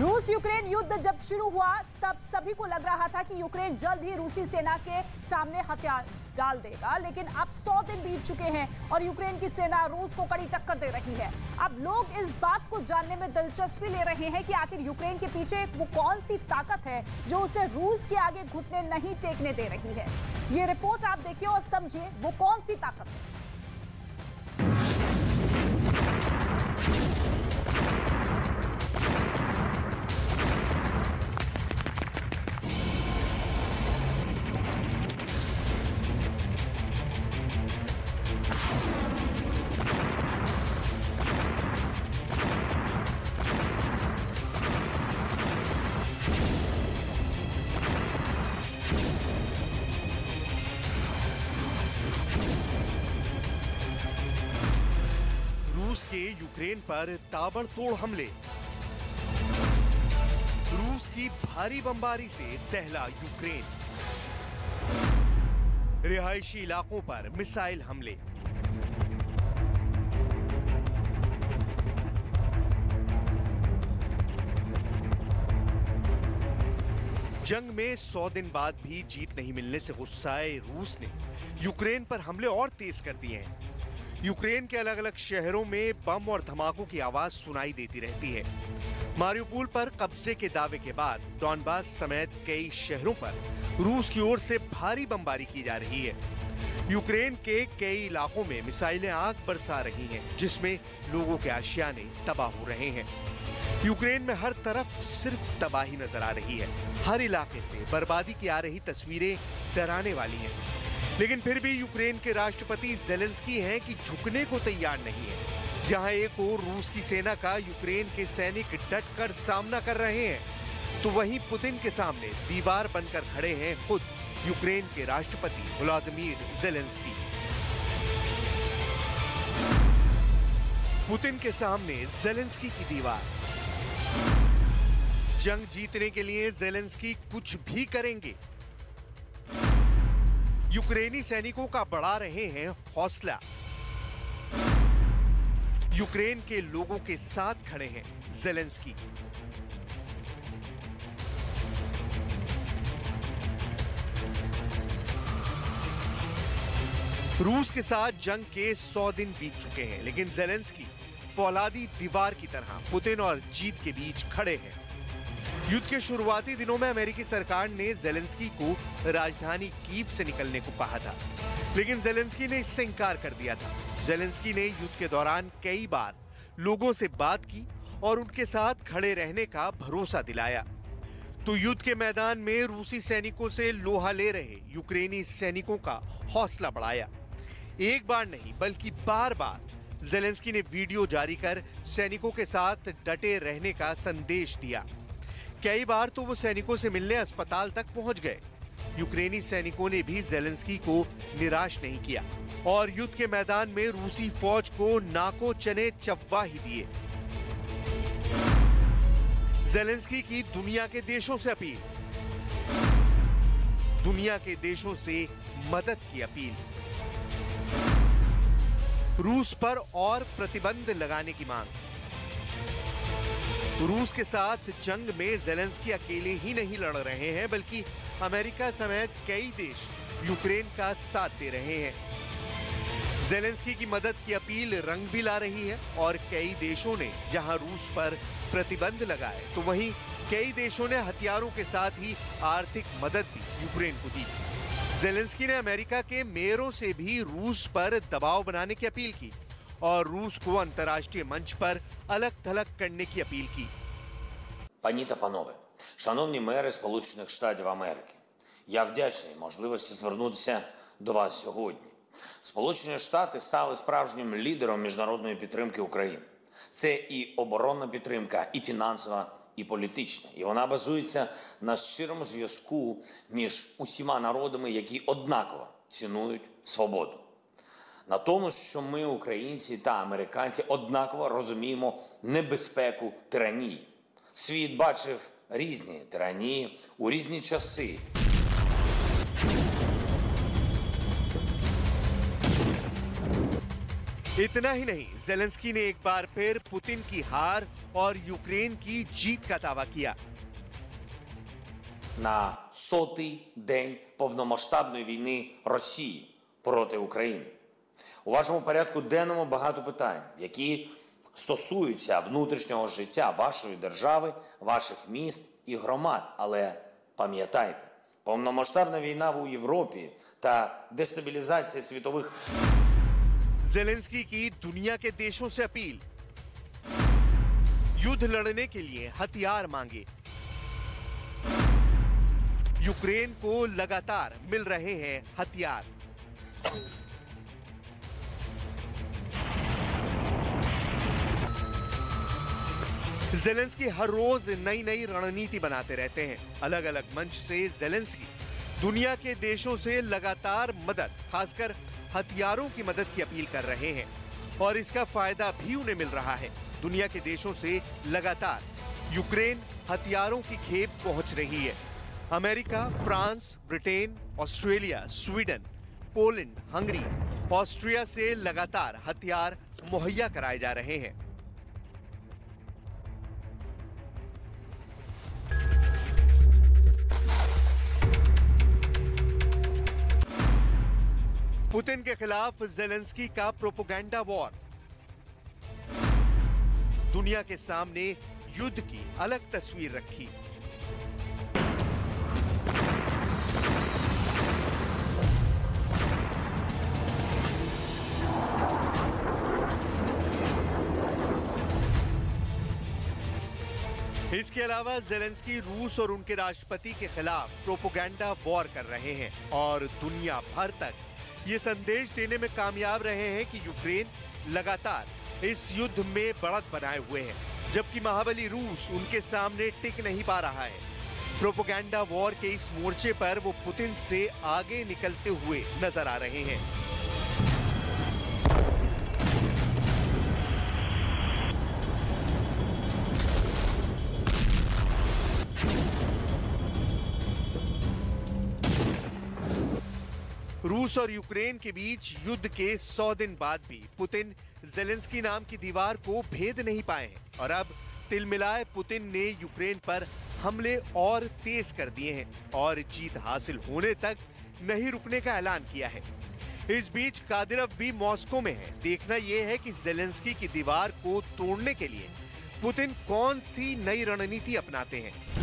रूस यूक्रेन युद्ध जब शुरू हुआ तब सभी को लग रहा था कि यूक्रेन जल्द ही रूसी सेना के सामने हथियार डाल देगा, लेकिन अब 100 दिन बीत चुके हैं और यूक्रेन की सेना रूस को कड़ी टक्कर दे रही है। अब लोग इस बात को जानने में दिलचस्पी ले रहे हैं कि आखिर यूक्रेन के पीछे वो कौन सी ताकत है जो उसे रूस के आगे घुटने नहीं टेकने दे रही है। ये रिपोर्ट आप देखिए और समझिए वो कौन सी ताकत है। रूस के यूक्रेन पर ताबड़तोड़ हमले। रूस की भारी बमबारी से दहला यूक्रेन। रिहायशी इलाकों पर मिसाइल हमले। जंग में 100 दिन बाद भी जीत नहीं मिलने से गुस्साए रूस ने यूक्रेन पर हमले और तेज कर दिए हैं। यूक्रेन के अलग अलग शहरों में बम और धमाकों की आवाज सुनाई देती रहती है। मारिउपोल पर कब्जे के दावे के बाद डॉनबास समेत कई शहरों पर रूस की ओर से भारी बमबारी की जा रही है। यूक्रेन के कई इलाकों में मिसाइलें आग बरसा रही हैं, जिसमें लोगों के आशियाने तबाह हो रहे हैं। यूक्रेन में हर तरफ सिर्फ तबाही नजर आ रही है। हर इलाके से बर्बादी की आ रही तस्वीरें डराने वाली हैं। लेकिन फिर भी यूक्रेन के राष्ट्रपति ज़ेलेंस्की हैं कि झुकने को तैयार नहीं है। जहां एक ओर रूस की सेना का यूक्रेन के सैनिक डटकर सामना कर रहे हैं, तो वहीं पुतिन के सामने दीवार बनकर खड़े हैं खुद यूक्रेन के राष्ट्रपति व्लादिमीर ज़ेलेंस्की। पुतिन के सामने ज़ेलेंस्की की दीवार। जंग जीतने के लिए ज़ेलेंस्की कुछ भी करेंगे। यूक्रेनी सैनिकों का बढ़ा रहे हैं हौसला। यूक्रेन के लोगों के साथ खड़े हैं ज़ेलेंस्की। रूस के साथ जंग के 100 दिन बीत चुके हैं, लेकिन ज़ेलेंस्की फौलादी दीवार की तरह पुतिन और जीत के बीच खड़े हैं। युद्ध के शुरुआती दिनों में अमेरिकी सरकार ने ज़ेलेंस्की को राजधानी कीव से निकलने को कहा था, लेकिन ज़ेलेंस्की ने इससे इनकार कर दिया था। ज़ेलेंस्की ने युद्ध के दौरान कई बार लोगों से बात की और उनके साथ खड़े रहने का भरोसा दिलाया। तो युद्ध के मैदान में रूसी सैनिकों से लोहा ले रहे यूक्रेनी सैनिकों का हौसला बढ़ाया। एक बार नहीं बल्कि बार बार ज़ेलेंस्की ने वीडियो जारी कर सैनिकों के साथ डटे रहने का संदेश दिया। कई बार तो वो सैनिकों से मिलने अस्पताल तक पहुंच गए। यूक्रेनी सैनिकों ने भी ज़ेलेंस्की को निराश नहीं किया और युद्ध के मैदान में रूसी फौज को नाको चने चव्वा ही दिए। ज़ेलेंस्की की दुनिया के देशों से अपील, दुनिया के देशों से मदद की अपील, रूस पर और प्रतिबंध लगाने की मांग। रूस के साथ जंग में ज़ेलेंस्की अकेले ही नहीं लड़ रहे हैं, बल्कि अमेरिका समेत कई देश यूक्रेन का साथ दे रहे हैं। ज़ेलेंस्की की मदद की अपील रंग भी ला रही है और कई देशों ने जहां रूस पर प्रतिबंध लगाए, तो वहीं कई देशों ने हथियारों के साथ ही आर्थिक मदद भी यूक्रेन को दी। ज़ेलेंस्की ने अमेरिका के मेयरों से भी रूस पर दबाव बनाने की अपील की और रूस को अंतर्राष्ट्रीय मंच पर अलग-थलग करने की अपील की। Пані та панове, шановні мери Сполучених Штатів Америки, я вдячний можливості звернутися до вас сьогодні. Сполучені Штати стали справжнім лідером міжнародної підтримки України. Це і оборонна підтримка, і фінансова, і політична. І вона базується на щирому зв'язку між усіма народами, які однаково цінують свободу. На тому, що ми, українці та американці, однаково розуміємо небезпеку тиранії. Світ бачив різні тиранії у різні часи. इतना ही नहीं, ज़ेलेंस्की ने एक बार फिर पुतिन की हार और यूक्रेन की जीत का दावा किया। На 100-й день повномасштабної війни Росії проти України. У вашому порядку денному багато питань, які стосуються внутрішнього життя вашої держави, ваших міст і громад. Але пам'ятайте, повномасштабна війна у Європі та дестабілізація світових... ज़ेलेंस्की की दुनिया के देशों से अपील, युद्ध लड़ने के लिए हथियार मांगे। यूक्रेन को लगातार मिल रहे हैं हथियार। ज़ेलेंस्की हर रोज नई नई रणनीति बनाते रहते हैं। अलग अलग मंच से ज़ेलेंस्की दुनिया के देशों से लगातार मदद, खासकर हथियारों की मदद की अपील कर रहे हैं और इसका फायदा भी उन्हें मिल रहा है। दुनिया के देशों से लगातार यूक्रेन हथियारों की खेप पहुंच रही है। America, France, Britain, Australia, Sweden, Poland, Hungary, Austria से लगातार हथियार मुहैया कराए जा रहे हैं। पुतिन के खिलाफ ज़ेलेंस्की का प्रोपेगेंडा वॉर, दुनिया के सामने युद्ध की अलग तस्वीर रखी। इसके अलावा ज़ेलेंस्की रूस और उनके राष्ट्रपति के खिलाफ प्रोपेगेंडा वॉर कर रहे हैं और दुनिया भर तक ये संदेश देने में कामयाब रहे हैं कि यूक्रेन लगातार इस युद्ध में बढ़त बनाए हुए है, जबकि महाबली रूस उनके सामने टिक नहीं पा रहा है। प्रोपेगेंडा वॉर के इस मोर्चे पर वो पुतिन से आगे निकलते हुए नजर आ रहे हैं। रूस और यूक्रेन के बीच युद्ध के 100 दिन बाद भी पुतिन ज़ेलेंस्की नाम की दीवार को भेद नहीं पाए हैं और अब तिलमिलाए पुतिन ने यूक्रेन पर हमले और तेज कर दिए हैं और जीत हासिल होने तक नहीं रुकने का ऐलान किया है। इस बीच कादिरोव भी मॉस्को में है। देखना यह है कि ज़ेलेंस्की की दीवार को तोड़ने के लिए पुतिन कौन सी नई रणनीति अपनाते हैं।